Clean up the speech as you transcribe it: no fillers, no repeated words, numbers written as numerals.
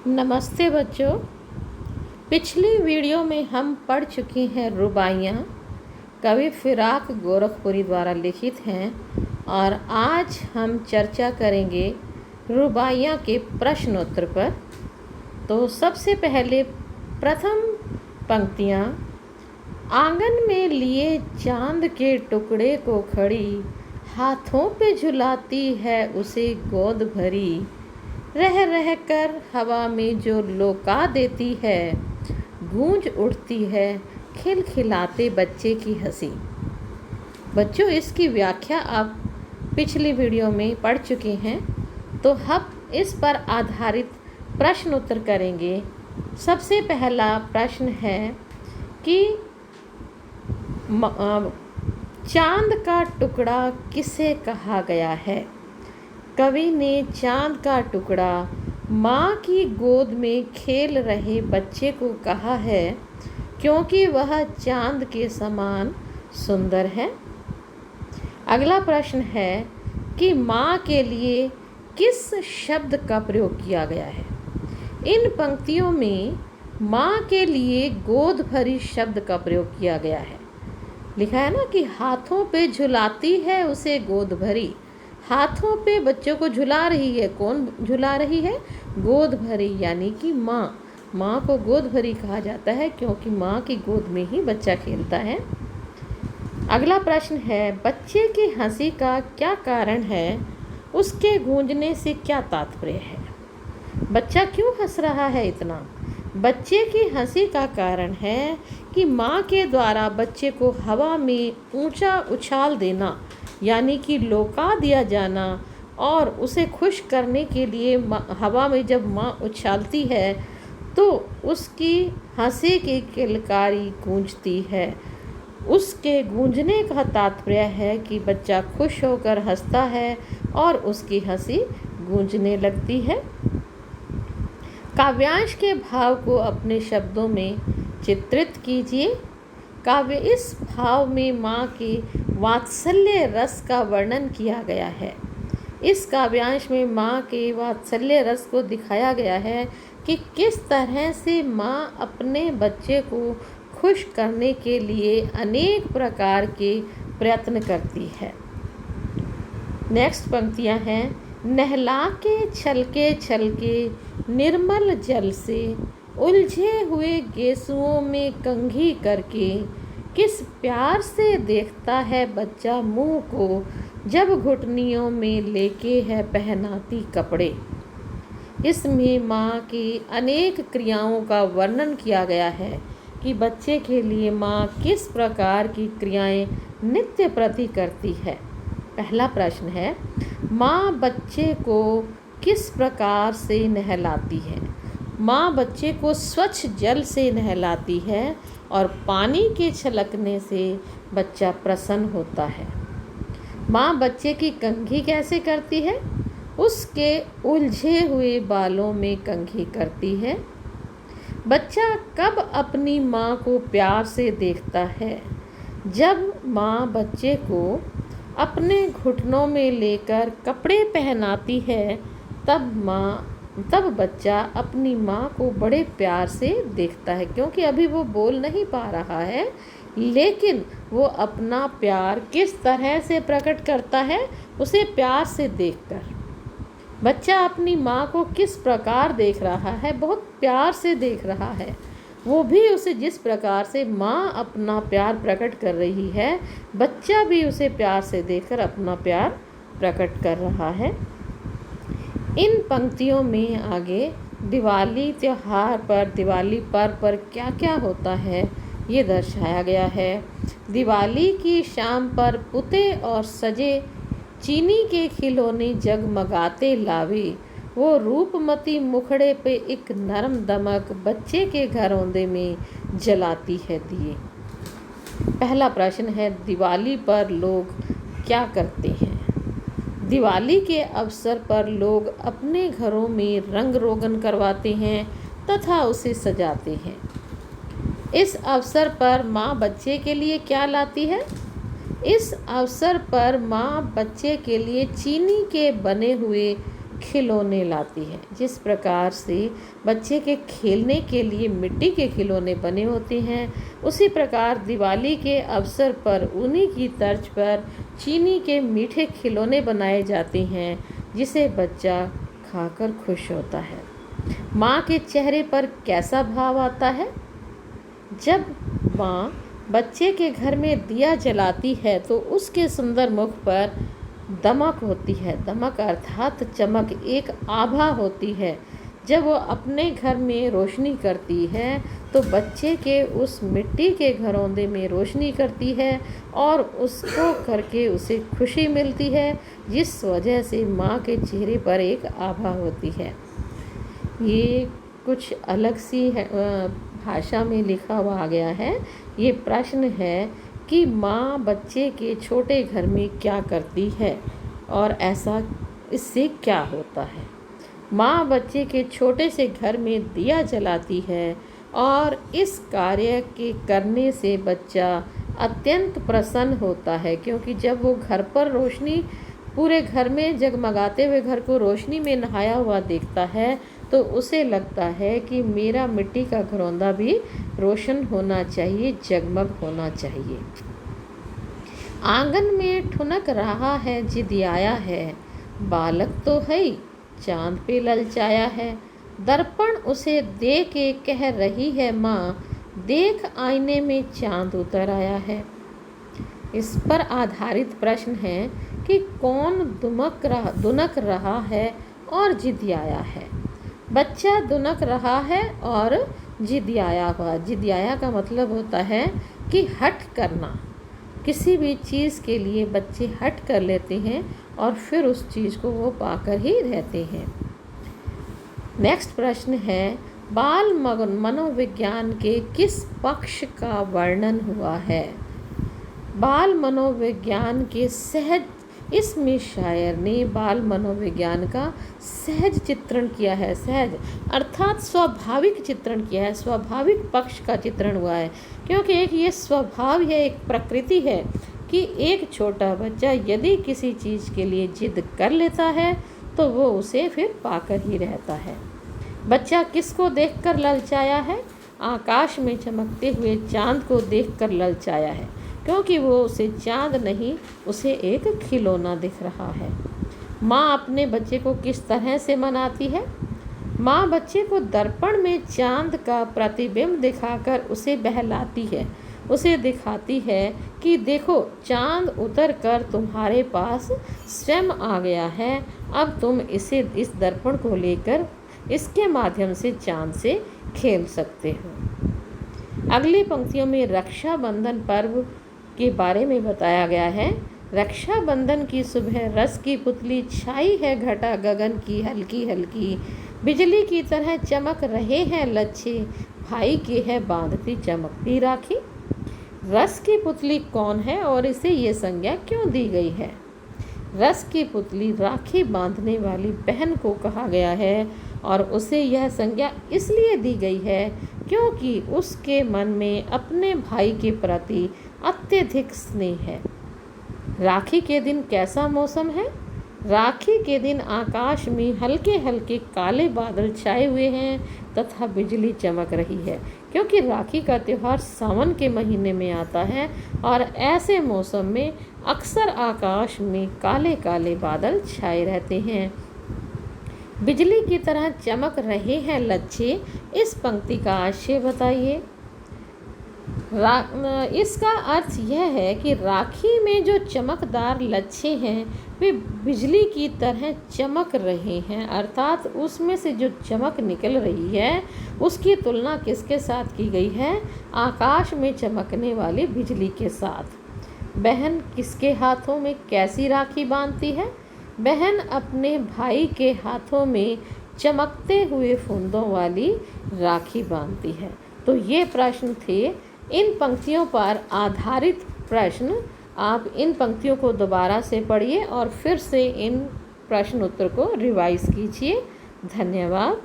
नमस्ते बच्चों। पिछली वीडियो में हम पढ़ चुके हैं रुबाइयाँ कवि फिराक गोरखपुरी द्वारा लिखित हैं और आज हम चर्चा करेंगे रुबाइयाँ के प्रश्नोत्तर पर। तो सबसे पहले प्रथम पंक्तियाँ। आंगन में लिए चांद के टुकड़े को खड़ी, हाथों पे झुलाती है उसे गोद भरी। रह रह कर हवा में जो लौका देती है, गूंज उठती है खिलखिलाते बच्चे की हंसी। बच्चों, इसकी व्याख्या आप पिछली वीडियो में पढ़ चुके हैं, तो हम इस पर आधारित प्रश्न उत्तर करेंगे। सबसे पहला प्रश्न है कि चांद का टुकड़ा किसे कहा गया है? कवि ने चांद का टुकड़ा माँ की गोद में खेल रहे बच्चे को कहा है क्योंकि वह चांद के समान सुंदर है। अगला प्रश्न है कि माँ के लिए किस शब्द का प्रयोग किया गया है? इन पंक्तियों में माँ के लिए गोद भरी शब्द का प्रयोग किया गया है। लिखा है ना कि हाथों पे झुलाती है उसे गोद भरी। हाथों पे बच्चों को झुला रही है। कौन झुला रही है? गोद भरी, यानी कि माँ। माँ को गोद भरी कहा जाता है क्योंकि माँ की गोद में ही बच्चा खेलता है। अगला प्रश्न है, बच्चे की हंसी का क्या कारण है? उसके गूंजने से क्या तात्पर्य है? बच्चा क्यों हंस रहा है इतना? बच्चे की हंसी का कारण है कि माँ के द्वारा बच्चे को हवा में ऊंचा उछाल देना, यानी कि लौका दिया जाना, और उसे खुश करने के लिए हवा में जब माँ उछालती है तो उसकी हंसी की किलकारी गूंजती है। उसके गूंजने का तात्पर्य है कि बच्चा खुश होकर हंसता है और उसकी हंसी गूंजने लगती है। काव्यांश के भाव को अपने शब्दों में चित्रित कीजिए। काव्य इस भाव में माँ के वात्सल्य रस का वर्णन किया गया है। इस काव्यांश में माँ के वात्सल्य रस को दिखाया गया है कि किस तरह से माँ अपने बच्चे को खुश करने के लिए अनेक प्रकार के प्रयत्न करती है। नेक्स्ट पंक्तियाँ हैं, नहला के छलके निर्मल जल से, उलझे हुए गेसुओं में कंघी करके, किस प्यार से देखता है बच्चा मुँह को, जब घुटनियों में लेके है पहनाती कपड़े। इसमें माँ की अनेक क्रियाओं का वर्णन किया गया है कि बच्चे के लिए माँ किस प्रकार की क्रियाएं नित्य प्रति करती है। पहला प्रश्न है, माँ बच्चे को किस प्रकार से नहलाती है? माँ बच्चे को स्वच्छ जल से नहलाती है और पानी के छलकने से बच्चा प्रसन्न होता है। माँ बच्चे की कंघी कैसे करती है? उसके उलझे हुए बालों में कंघी करती है। बच्चा कब अपनी माँ को प्यार से देखता है? जब माँ बच्चे को अपने घुटनों में लेकर कपड़े पहनाती है, तब बच्चा अपनी माँ को बड़े प्यार से देखता है, क्योंकि अभी वो बोल नहीं पा रहा है, लेकिन वो अपना प्यार किस तरह से प्रकट करता है? उसे प्यार से देखकर। बच्चा अपनी माँ को किस प्रकार देख रहा है? बहुत प्यार से देख रहा है। वो भी उसे जिस प्रकार से माँ अपना प्यार प्रकट कर रही है, बच्चा भी उसे प्यार से देखकर अपना प्यार प्रकट कर रहा है। इन पंक्तियों में आगे दिवाली त्योहार पर, दिवाली पर्व पर क्या क्या होता है ये दर्शाया गया है। दिवाली की शाम पर पुते और सजे चीनी के खिलौने जगमगाते लावे, वो रूपमती मुखड़े पे एक नरम दमक बच्चे के घरौंदे में जलाती है दिए। पहला प्रश्न है, दिवाली पर लोग क्या करते हैं? दिवाली के अवसर पर लोग अपने घरों में रंग रोगन करवाते हैं तथा उसे सजाते हैं। इस अवसर पर माँ बच्चे के लिए क्या लाती है? इस अवसर पर माँ बच्चे के लिए चीनी के बने हुए खिलौने लाती है। जिस प्रकार से बच्चे के खेलने के लिए मिट्टी के खिलौने बने होते हैं, उसी प्रकार दिवाली के अवसर पर उन्हीं की तर्ज पर चीनी के मीठे खिलौने बनाए जाते हैं, जिसे बच्चा खाकर खुश होता है। माँ के चेहरे पर कैसा भाव आता है? जब माँ बच्चे के घर में दिया जलाती है तो उसके सुंदर मुख पर दमक होती है। दमक अर्थात चमक, एक आभा होती है। जब वो अपने घर में रोशनी करती है तो बच्चे के उस मिट्टी के घरौंदे में रोशनी करती है और उसको करके उसे खुशी मिलती है, जिस वजह से माँ के चेहरे पर एक आभा होती है। ये कुछ अलग सी भाषा में लिखा हुआ आ गया है। ये प्रश्न है कि माँ बच्चे के छोटे घर में क्या करती है और ऐसा इससे क्या होता है। माँ बच्चे के छोटे से घर में दिया जलाती है और इस कार्य के करने से बच्चा अत्यंत प्रसन्न होता है, क्योंकि जब वो घर पर रोशनी, पूरे घर में जगमगाते हुए घर को रोशनी में नहाया हुआ देखता है तो उसे लगता है कि मेरा मिट्टी का घरौंदा भी रोशन होना चाहिए, जगमग होना चाहिए। आंगन में ठुनक रहा है जिदियाया है, बालक तो है चांद पे ललचाया है। दर्पण उसे दे के कह रही है माँ, देख आईने में चांद उतर आया है। इस पर आधारित प्रश्न है कि कौन दुनक रहा है और जिदियाया है। बच्चा दुनक रहा है और जिदियाया हुआ। जिदियाया का मतलब होता है कि हट करना। किसी भी चीज़ के लिए बच्चे हट कर लेते हैं और फिर उस चीज़ को वो पाकर ही रहते हैं। नेक्स्ट प्रश्न है, बाल मनोविज्ञान के किस पक्ष का वर्णन हुआ है? बाल मनोविज्ञान के सहज, इसमें शायर ने बाल मनोविज्ञान का सहज चित्रण किया है। सहज अर्थात स्वाभाविक चित्रण किया है, स्वाभाविक पक्ष का चित्रण हुआ है, क्योंकि एक ये स्वभाव है, एक प्रकृति है कि एक छोटा बच्चा यदि किसी चीज़ के लिए जिद कर लेता है तो वो उसे फिर पाकर ही रहता है। बच्चा किसको देखकर ललचाया है? आकाश में चमकते हुए चांद को देखकर ललचाया है, क्योंकि वो उसे चांद नहीं, उसे एक खिलौना दिख रहा है। माँ अपने बच्चे को किस तरह से मनाती है? माँ बच्चे को दर्पण में चांद का प्रतिबिंब दिखाकर उसे बहलाती है, उसे दिखाती है कि देखो चांद उतर कर तुम्हारे पास स्वयं आ गया है, अब तुम इस दर्पण को लेकर इसके माध्यम से चांद से खेल सकते हो। अगली पंक्तियों में रक्षाबंधन पर्व के बारे में बताया गया है। रक्षाबंधन की सुबह रस की पुतली छाई है घटा गगन की हल्की हल्की, बिजली की तरह चमक रहे हैं लच्छे, भाई की है बांधती चमकती राखी। रस की पुतली कौन है और इसे ये संज्ञा क्यों दी गई है? रस की पुतली राखी बांधने वाली बहन को कहा गया है और उसे यह संज्ञा इसलिए दी गई है क्योंकि उसके मन में अपने भाई के प्रति अत्यधिक स्नेह है। राखी के दिन कैसा मौसम है? राखी के दिन आकाश में हल्के हल्के काले बादल छाए हुए हैं तथा बिजली चमक रही है, क्योंकि राखी का त्यौहार सावन के महीने में आता है और ऐसे मौसम में अक्सर आकाश में काले काले बादल छाए रहते हैं। बिजली की तरह चमक रहे हैं लच्छे, इस पंक्ति का आशय बताइए। इसका अर्थ यह है कि राखी में जो चमकदार लच्छे हैं वे बिजली की तरह चमक रहे हैं, अर्थात उसमें से जो चमक निकल रही है उसकी तुलना किसके साथ की गई है? आकाश में चमकने वाली बिजली के साथ। बहन किसके हाथों में कैसी राखी बांधती है? बहन अपने भाई के हाथों में चमकते हुए फूंदों वाली राखी बांधती है। तो ये प्रश्न थे, इन पंक्तियों पर आधारित प्रश्न। आप इन पंक्तियों को दोबारा से पढ़िए और फिर से इन प्रश्न उत्तर को रिवाइज कीजिए। धन्यवाद।